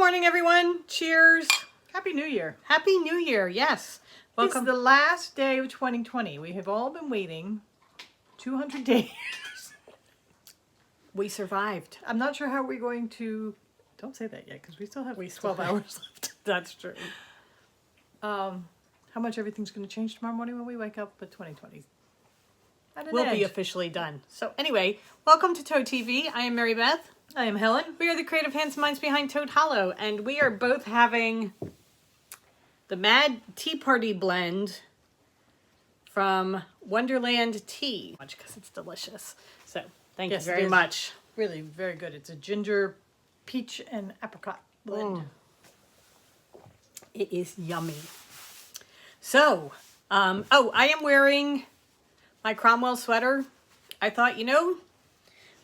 morning, everyone. Cheers. Happy New Year. Happy New Year. Yes. Welcome. It's the last day of 2020. We have all been waiting 200 days. We survived. I'm not sure how we're going to... Don't say that yet, because we still have 12 hours left. That's true. How much everything's going to change tomorrow morning when we wake up, but 2020 will be officially done. So anyway, welcome to Toad TV. I am Mary Beth. I am Helen. We are the creative hands and minds behind Toad Hollow, and we are both having the Mad Tea Party blend from Wonderland Tea, because it's delicious. So thank you very much. Really very good. It's a ginger, peach, and apricot blend. It is yummy. So, I am wearing my Cromwell sweater. I thought,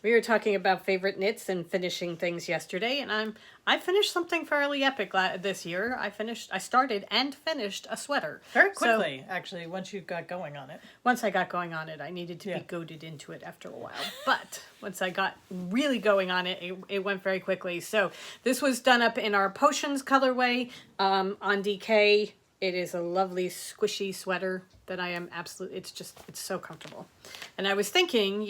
we were talking about favorite knits and finishing things yesterday, and I finished something fairly epic this year. I started and finished a sweater. Very quickly, actually, once you got going on it. Once I got going on it, I needed to be goaded into it after a while. But once I got really going on it, it went very quickly. So this was done up in our Potions colorway on DK. It is a lovely squishy sweater that I am absolutely, it's so comfortable. And I was thinking,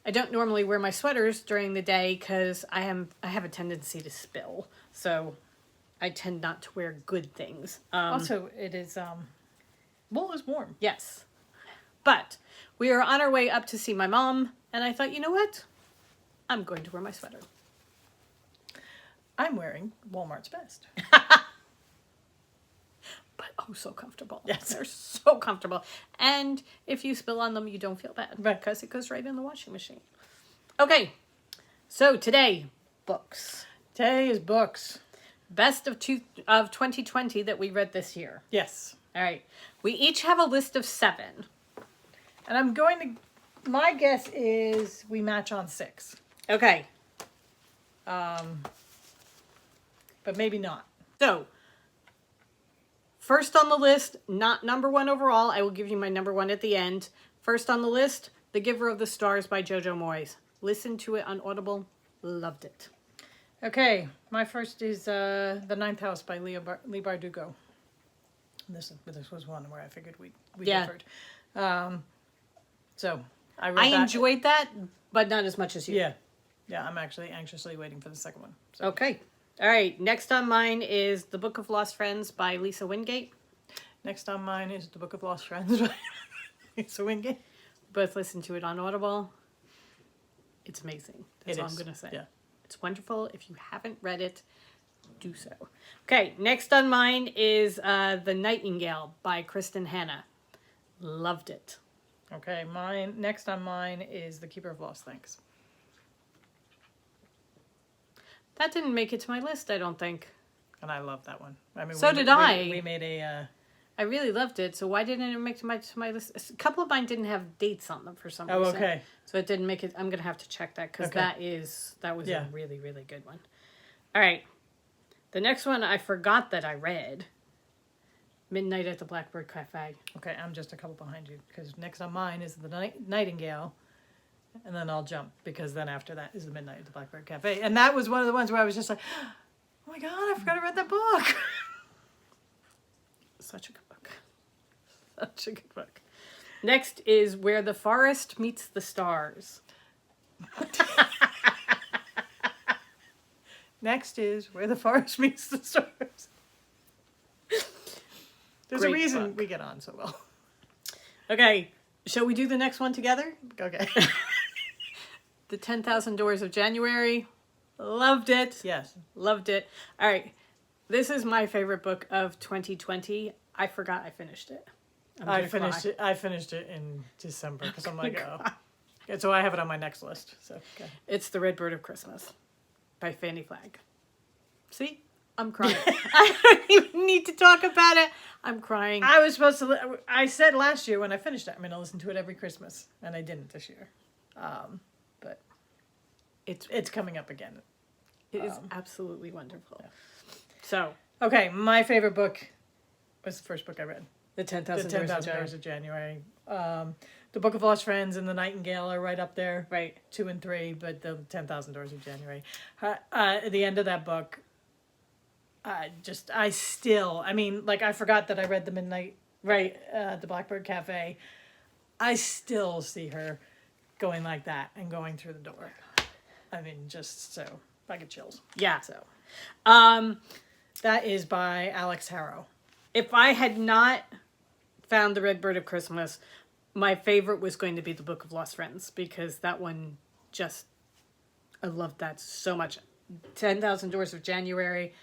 I don't normally wear my sweaters during the day because I have a tendency to spill. So I tend not to wear good things. Also, it is, wool is warm. Yes. But we are on our way up to see my mom, and I thought, you know what? I'm going to wear my sweater. I'm wearing Walmart's Best. But so comfortable. Yes. They're so comfortable. And if you spill on them, you don't feel bad. Right. Because it goes right in the washing machine. Okay. So today, books. Today is books. Best of 2020 that we read this year. Yes. All right. We each have a list of 7. And my guess is we match on 6. Okay. But maybe not. So, first on the list, not number 1 overall. I will give you my number 1 at the end. First on the list, The Giver of the Stars by Jojo Moyes. Listened to it on Audible. Loved it. Okay, my first is The Ninth House by Leigh Bardugo. This was one where I figured we differed. So I read that. Enjoyed that, but not as much as you. Yeah. I'm actually anxiously waiting for the second one. So. Okay. All right. Next on mine is The Book of Lost Friends by Lisa Wingate. Next on mine is The Book of Lost Friends by Lisa Wingate. Both listened to it on Audible. It's amazing. That's all I'm going to say. Yeah. It's wonderful. If you haven't read it, do so. Okay. Next on mine is The Nightingale by Kristen Hanna. Loved it. Okay. Next on mine is The Keeper of Lost Things. That didn't make it to my list, I don't think. And I love that one. I mean, so did I. We made a... I really loved it, so why didn't it make to my list? A couple of mine didn't have dates on them for some reason. Oh, okay. So it didn't make it. I'm going to have to check that because that was a really, really good one. All right. The next one I forgot that I read. Midnight at the Blackbird Cafe. Okay, I'm just a couple behind you because next on mine is The Nightingale. And then I'll jump because then after that is The Midnight at the Blackbird Cafe. And that was one of the ones where I was just like, oh my God, I forgot I read that book. Such a good book. Such a good book. Next is Where the Forest Meets the Stars. Next is Where the Forest Meets the Stars. There's a reason we get on so well. Okay, shall we do the next one together? Okay. The 10,000 Doors of January. Loved it. Yes. Loved it. All right. This is my favorite book of 2020. I forgot I finished it. I finished it in December because I'm like, And so I have it on my next list. So okay. It's The Red Bird of Christmas by Fanny Flagg. See? I'm crying. I don't even need to talk about it. I'm crying. I said last year when I finished it, I'm going to listen to it every Christmas. And I didn't this year. But it's coming up again. It is absolutely wonderful. Yeah. So. Okay, my favorite book was the first book I read. The 10,000 Doors of January. The Book of Lost Friends and The Nightingale are right up there. Right. 2 and 3, but the 10,000 Doors of January. At the end of that book, I mean, like, I forgot that I read the Midnight, Right. the Blackbird Cafe. I still see her going like that and going through the door. I mean, just so, I get chills. Yeah. So, Um, that is by Alex Harrow. if I had not found The Red Bird of Christmas, my favorite was going to be The Book of Lost Friends, because that one just, I loved that so much. 10,000 Doors of January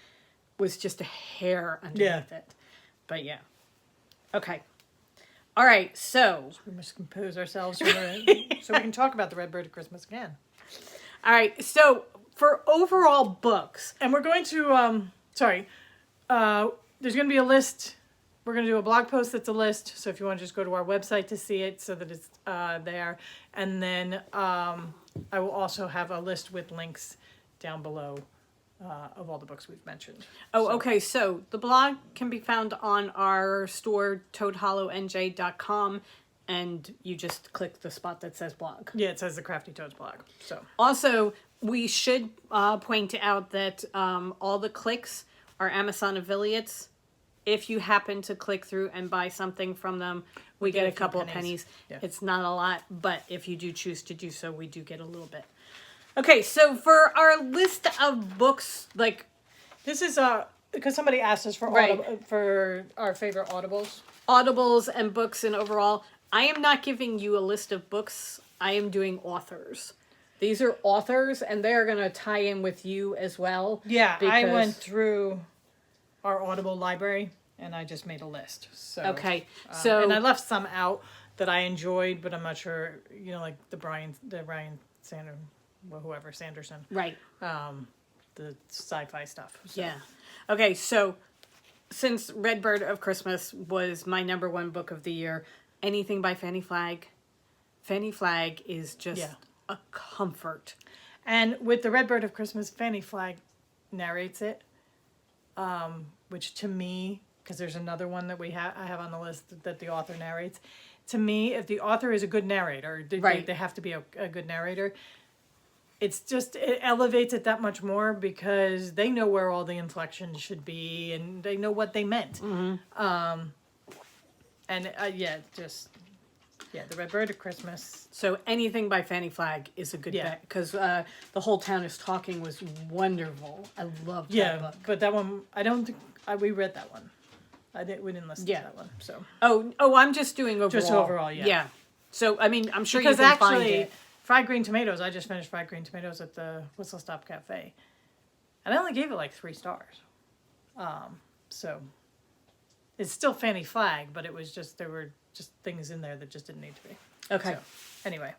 was just a hair underneath it. But yeah. Okay. All right, so. We must compose ourselves so we can talk about The Red Bird of Christmas again. All right, so for overall books. And we're going to, there's going to be a list. We're going to do a blog post that's a list. So if you want to just go to our website to see it so that it's there. And then I will also have a list with links down below of all the books we've mentioned. Oh, okay. So the blog can be found on our store, toadhollownj.com, and you just click the spot that says blog. Yeah, it says the Crafty Toads blog. So also, we should point out that all the clicks are Amazon affiliates. If you happen to click through and buy something from them, we get a couple of pennies. Yeah. It's not a lot, but if you do choose to do so, we do get a little bit. Okay, so for our list of books, like, this is because somebody asked us for Right. for our favorite audibles. audibles and books and overall, I am not giving you a list of books. I am doing authors. These are authors, and they are going to tie in with you as well. Yeah, I because- went through our Audible library and I just made a list. So Okay, so and I left some out that I enjoyed, but I'm not sure. Like the Ryan Sanderson, whoever Sanderson, right, the sci-fi stuff. So. yeah. Okay, so since Red Bird of Christmas was my number one book of the year, anything by Fanny Flagg. Fanny Flagg is just a comfort. And with the Red Bird of Christmas, Fanny Flagg narrates it, which to me, because there's another one that I have on the list that the author narrates. To me, if the author is a good narrator, they have to be a good narrator. It elevates it that much more because they know where all the inflections should be and they know what they meant. Mm-hmm. The Red Bird of Christmas. So anything by Fanny Flagg is a good bet, because The Whole Town is Talking was wonderful. I loved that book. But that one, I don't think we read that one. We didn't listen to that one. So I'm just doing overall. Just overall, yeah. Yeah. So I mean, I'm sure because you can actually, find it. Fried Green Tomatoes. I just finished Fried Green Tomatoes at the Whistle Stop Cafe, and I only gave it like 3 stars. So it's still Fanny Flagg, but it was just there were just things in there that just didn't need to be. Okay. So, anyway,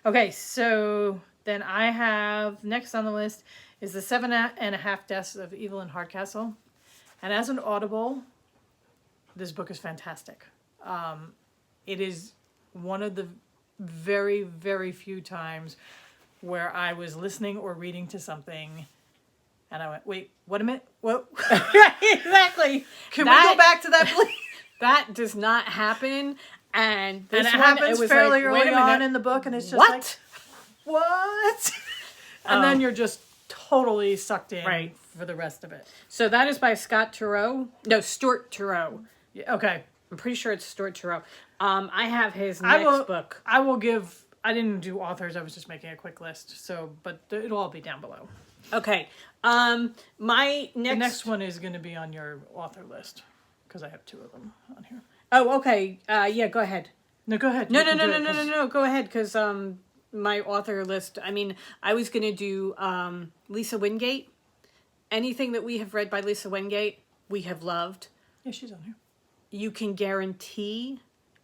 okay. So then I have next on the list is the 7.5 Deaths of Evelyn Hardcastle, and as an Audible, this book is fantastic. It is one of the very, very few times where I was listening or reading to something and I went, wait, what a minute? What? Exactly. Can we go back to that, please? That does not happen. And this And it one, happens was fairly like, wait early a minute. on in the book and it's just What? like, what? And then you're just totally sucked in Right. for the rest of it. So that is by Stuart Turow. Yeah, okay. I'm pretty sure it's Stuart Turow. I have his next book. I didn't do authors. I was just making a quick list. So, but it'll all be down below. Okay. My The next one is going to be on your author list because I have 2 of them on here. Oh, okay. Yeah, go ahead. No, go ahead. No. Go ahead, because my author list. I mean, I was gonna do Lisa Wingate. Anything that we have read by Lisa Wingate, we have loved. Yeah, she's on here. You can guarantee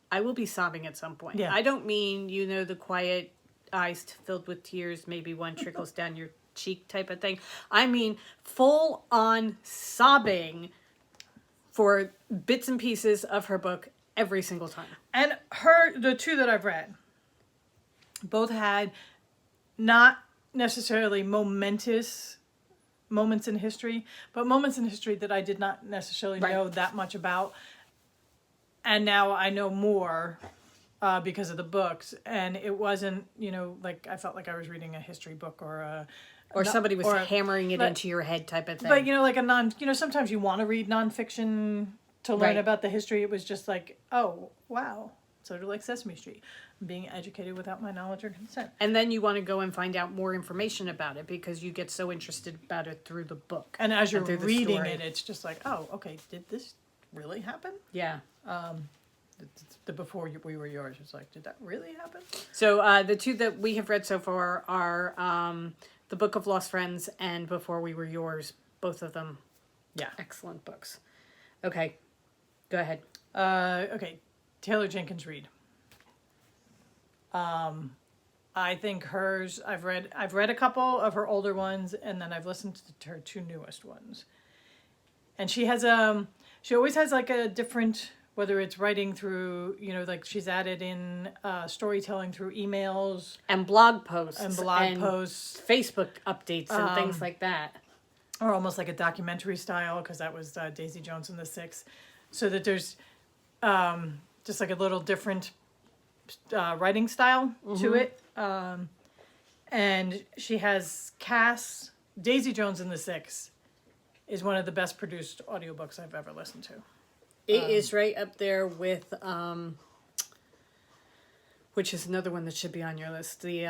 I will be sobbing at some point. Yeah. I don't mean, the quiet eyes filled with tears, maybe one trickles down your cheek type of thing. I mean, full on sobbing for bits and pieces of her book every single time. And the 2 that I've read, both had not necessarily momentous moments in history, but moments in history that I did not necessarily know that much about. And now I know more because of the books. And it wasn't, like I felt like I was reading a history book or Or No- somebody was or- hammering it but- into your head type of thing. But sometimes you want to read nonfiction to learn Right. about the history. It was just like, oh wow, sort of like Sesame Street, being educated without my knowledge or consent. And then you want to go and find out more information about it because you get so interested about it through the book. And as you're through the reading story. it, it's just like, oh, okay, did this really happen? Yeah. The before we were yours, it's like, did that really happen? So the two that we have read so far are The Book of Lost Friends and Before We Were Yours. Both of them Yeah. excellent books. Okay. Go ahead. Okay, Taylor Jenkins Reid. I think hers. I've read a couple of her older ones, and then I've listened to her two newest ones. And she has she always has like a different, whether it's writing through, like she's added in storytelling through emails And blog posts. and blog posts, Facebook updates and things like that. or almost like a documentary style, because that was Daisy Jones and the Six. So that there's just like a little different writing style to it. And she has Cass, Daisy Jones and the Six is one of the best produced audiobooks I've ever listened to. It is right up there with, which is another one that should be on your list, the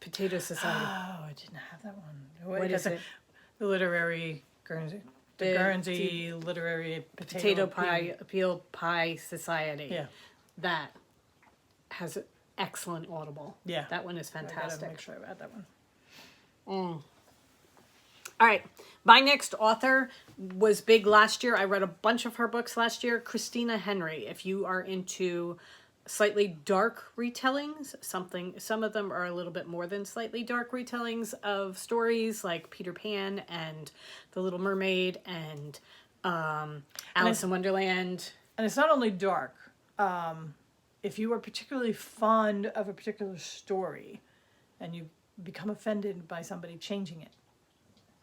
Potato Society. Oh, I didn't have that one. What is it? The literary Guernsey. The Guernsey Literary Potato Appeal Pie Society. Yeah. That has an excellent Audible. Yeah. That one is I gotta fantastic. make sure I add that one. All right. My next author was big last year. I read a bunch of her books last year. Christina Henry. If you are into slightly dark retellings, some of them are a little bit more than slightly dark retellings of stories like Peter Pan and The Little Mermaid and Alice in Wonderland. And it's not only dark. If you are particularly fond of a particular story and you become offended by somebody changing it,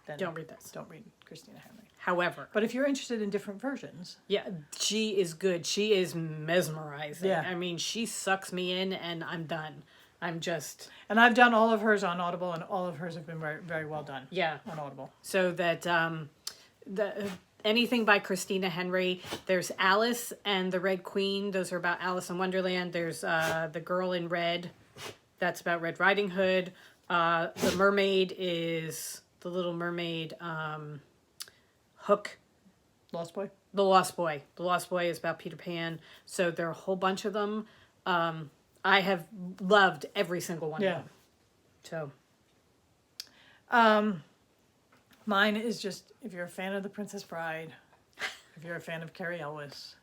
then Don't read this. Don't read Christina Henry. However, But if you're interested in different versions, yeah, she is good. She is mesmerizing. Yeah. I mean, she sucks me in and I'm done. I'm just, and I've done all of hers on Audible, and all of hers have been very, very well done. yeah. On Audible. So that anything by Christina Henry. There's Alice and the Red Queen. Those are about Alice in Wonderland. There's The Girl in Red. That's about Red Riding Hood. The Mermaid is The Little Mermaid. Hook. Lost Boy. The Lost Boy. The Lost Boy is about Peter Pan. So there are a whole bunch of them. I have loved every single one Yeah. of them. So Mine is just, if you're a fan of The Princess Bride, if you're a fan of Carrie Elwes,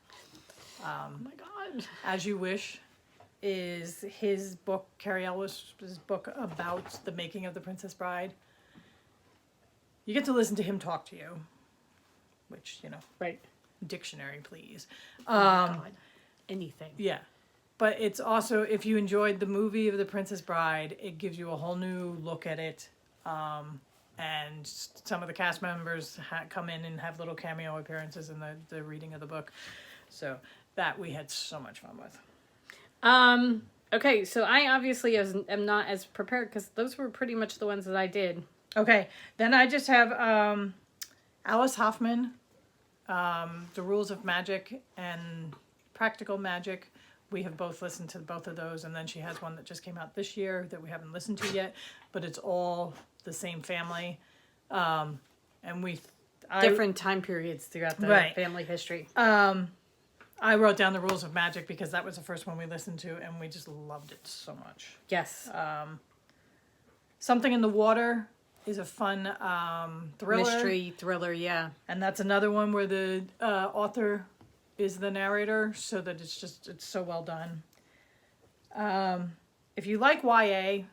oh my God. As You Wish is his book, Carrie Elwes' book about the making of The Princess Bride. You get to listen to him talk to you, which, Right. dictionary, please. Oh my God. Anything. Yeah. But it's also, if you enjoyed the movie of The Princess Bride, it gives you a whole new look at it. And some of the cast members come in and have little cameo appearances in the reading of the book. So that we had so much fun with. Okay, so I obviously am not as prepared because those were pretty much the ones that I did. Okay, then I just have Alice Hoffman, The Rules of Magic and Practical Magic. We have both listened to both of those, and then she has one that just came out this year that we haven't listened to yet, but it's all the same family. And Different time periods throughout the Right. family history. I wrote down The Rules of Magic because that was the first one we listened to, and we just loved it so much. Yes. Something in the Water is a fun thriller. Mystery, thriller, yeah. And that's another one where the author is the narrator, so that it's so well done. If you like YA,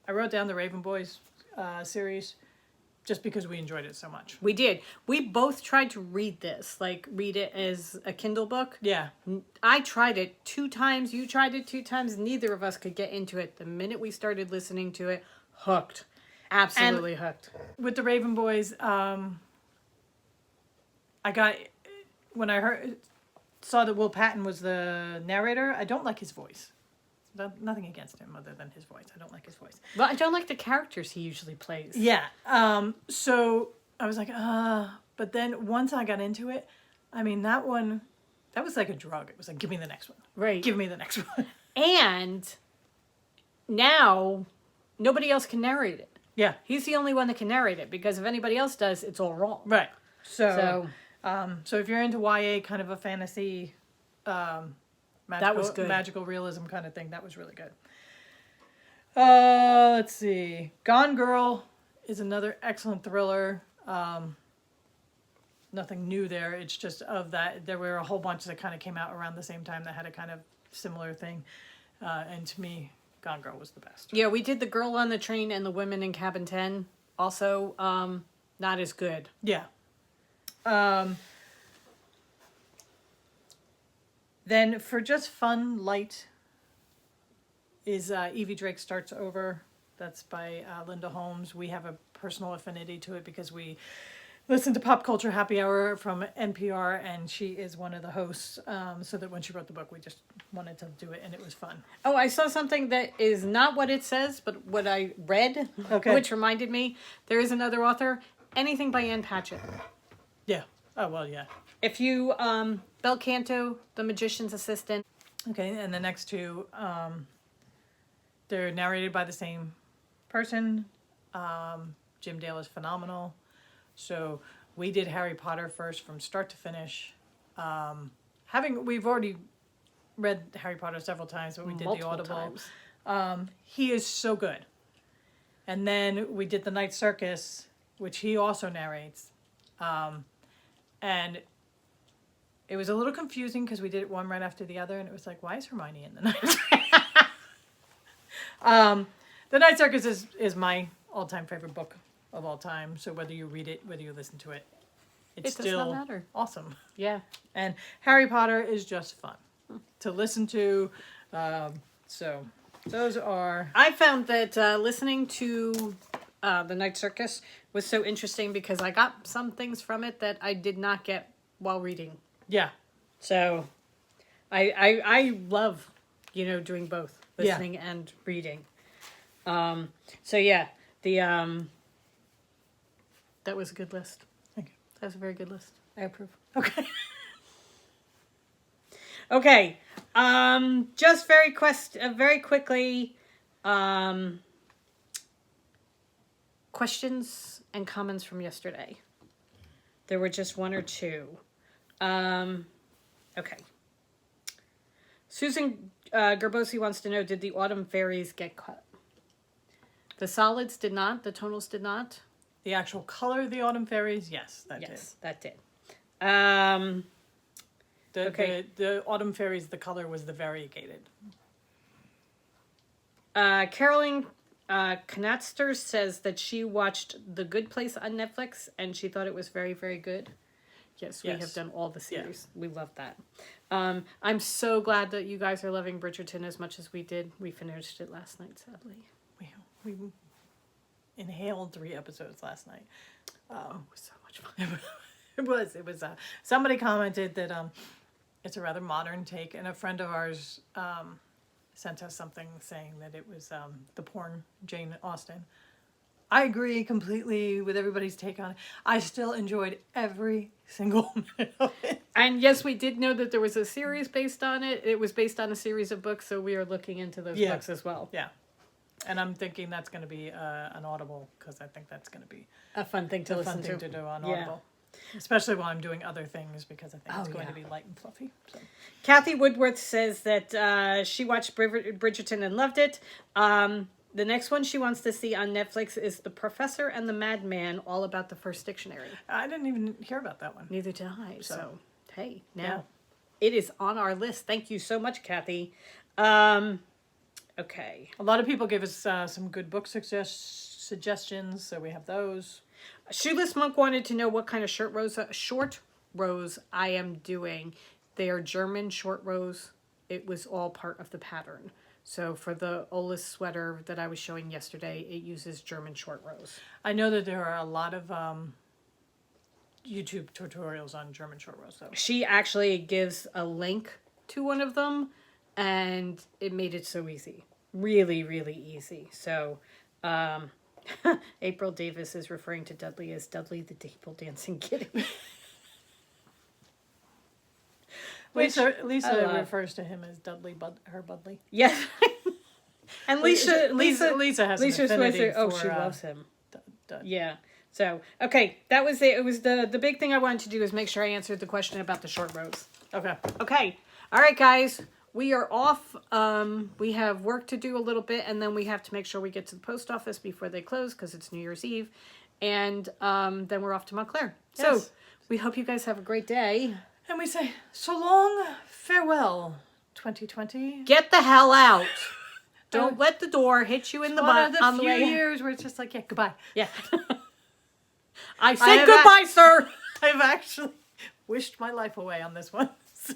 I wrote down the Raven Boys series just because we enjoyed it so much. We did. We both tried to read this, read it as a Kindle book. Yeah. I tried it 2 times. You tried it 2 times. Neither of us could get into it. The minute we started listening to it, hooked. Absolutely hooked. With the Raven Boys, when I saw that Will Patton was the narrator, I don't like his voice. It's Nothing against him other than his voice. I don't like his voice. Well, I don't like the characters he usually plays. Yeah. So I was like, but then once I got into it, I mean, that was like a drug. It was like, give me the next one. Right. Give me the next one. And now nobody else can narrate it. Yeah. He's the only one that can narrate it, because if anybody else does, it's all wrong. Right. So if you're into YA, kind of a fantasy, that was good. Magical realism kind of thing, that was really good. Let's see. Gone Girl is another excellent thriller. Nothing new there. It's just of that. There were a whole bunch that kind of came out around the same time that had a kind of similar thing. And to me, Gone Girl was the best. Yeah, we did The Girl on the Train and The Women in Cabin 10. Also, not as good. Yeah. Then for just fun, light, is Evie Drake Starts Over. That's by Linda Holmes. We have a personal affinity to it because we listen to Pop Culture Happy Hour from NPR, and she is one of the hosts. So that when she wrote the book, we just wanted to do it, and it was fun. Oh, I saw something that is not what it says, but what I read, which reminded me, there is another author, anything by Ann Patchett. Yeah. Oh, well, yeah. If you, Bel Canto, The Magician's Assistant. Okay, and the next two, they're narrated by the same person. Jim Dale is phenomenal. So we did Harry Potter first from start to finish. We've already read Harry Potter several times, but we did Multiple the Audible. times. He is so good. And then we did The Night Circus, which he also narrates. And it was a little confusing because we did it one right after the other, and it was like, why is Hermione in The Night Circus? The Night Circus is my all-time favorite book of all time. So whether you read it, whether you listen to it, it's It does still not matter. awesome. Yeah. And Harry Potter is just fun to listen to. So those are... I found that listening to The Night Circus was so interesting because I got some things from it that I did not get while reading. Yeah. So I love, doing both, listening and reading. So yeah, that was a good list. Thank you. That was a very good list. I approve. Okay. Okay. Just very quickly, questions and comments from yesterday. There were just one or two. Okay. Susan Gerbosi wants to know, did the Autumn Fairies get cut? The solids did not. The tonals did not. The actual color of the Autumn Fairies, yes, that did. The Autumn Fairies, the color was the variegated. Carolyn Knatster says that she watched The Good Place on Netflix and she thought it was very, very good. Yes, we have done all the series. Yeah. We love that. I'm so glad that you guys are loving Bridgerton as much as we did. We finished it last night, sadly. We inhaled 3 episodes last night. It was so much fun. It was. Somebody commented that it's a rather modern take, and a friend of ours sent us something saying that it was the porn Jane Austen. I agree completely with everybody's take on it. I still enjoyed every single minute of it. And yes, we did know that there was a series based on it. It was based on a series of books, so we are looking into those books as well. Yeah. And I'm thinking that's going to be an Audible, because I think that's going to be a fun thing to listen to do on Audible. Especially while I'm doing other things, because I think it's going to be light and fluffy. So. Kathy Woodworth says that she watched Bridgerton and loved it. The next one she wants to see on Netflix is The Professor and the Madman, all about the first dictionary. I didn't even hear about that one. Neither did I. So hey, now it is on our list. Thank you so much, Kathy. Okay. A lot of people gave us some good book suggestions, so we have those. Shoeless Monk wanted to know what kind of short rows I am doing. They are German short rows. It was all part of the pattern. So for the Olis sweater that I was showing yesterday, it uses German short rows. I know that there are a lot of YouTube tutorials on German short rows, though. She actually gives a link to one of them. and it made it so easy. Really, really easy. So, April Davis is referring to Dudley as Dudley the table dancing kitty. Lisa refers to him as Dudley, her Budley. Yes. And Lisa has an affinity for, she loves him. Dud. Yeah. So, okay, that was it. It was the big thing I wanted to do is make sure I answered the question about the short rows. Okay. Okay. All right, guys. We are off. We have work to do a little bit, and then we have to make sure we get to the post office before they close because it's New Year's Eve. And then we're off to Montclair. Yes. So, we hope you guys have a great day. And we say, so long, farewell, 2020. Get the hell out. Don't let the door hit you in the butt on the few way. years where it's just like, yeah, goodbye. Yeah. I said goodbye, sir. I've actually wished my life away on this one. So.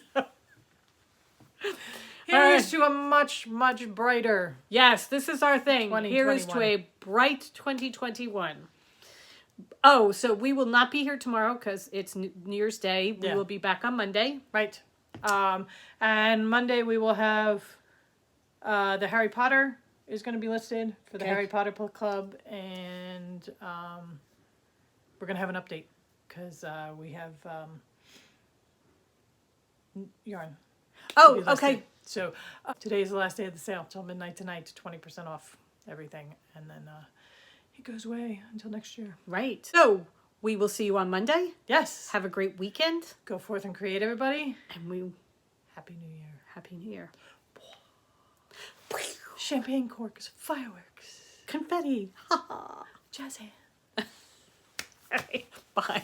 Here's to a much, much brighter. Yes, this is our thing. Here is to a bright 2021. Oh, so we will not be here tomorrow because it's New Year's Day. We will be back on Monday. Right. And Monday we will have the Harry Potter is going to be listed for the Harry Potter Club. And we're going to have an update because we have yarn. Oh, okay. So today is the last day of the sale till midnight tonight, 20% off everything. And then it goes away until next year. Right. So we will see you on Monday. Yes. Have a great weekend. Go forth and create, everybody. And we... Happy New Year. Happy New Year. Champagne corks, fireworks, confetti. jazz hands. Bye.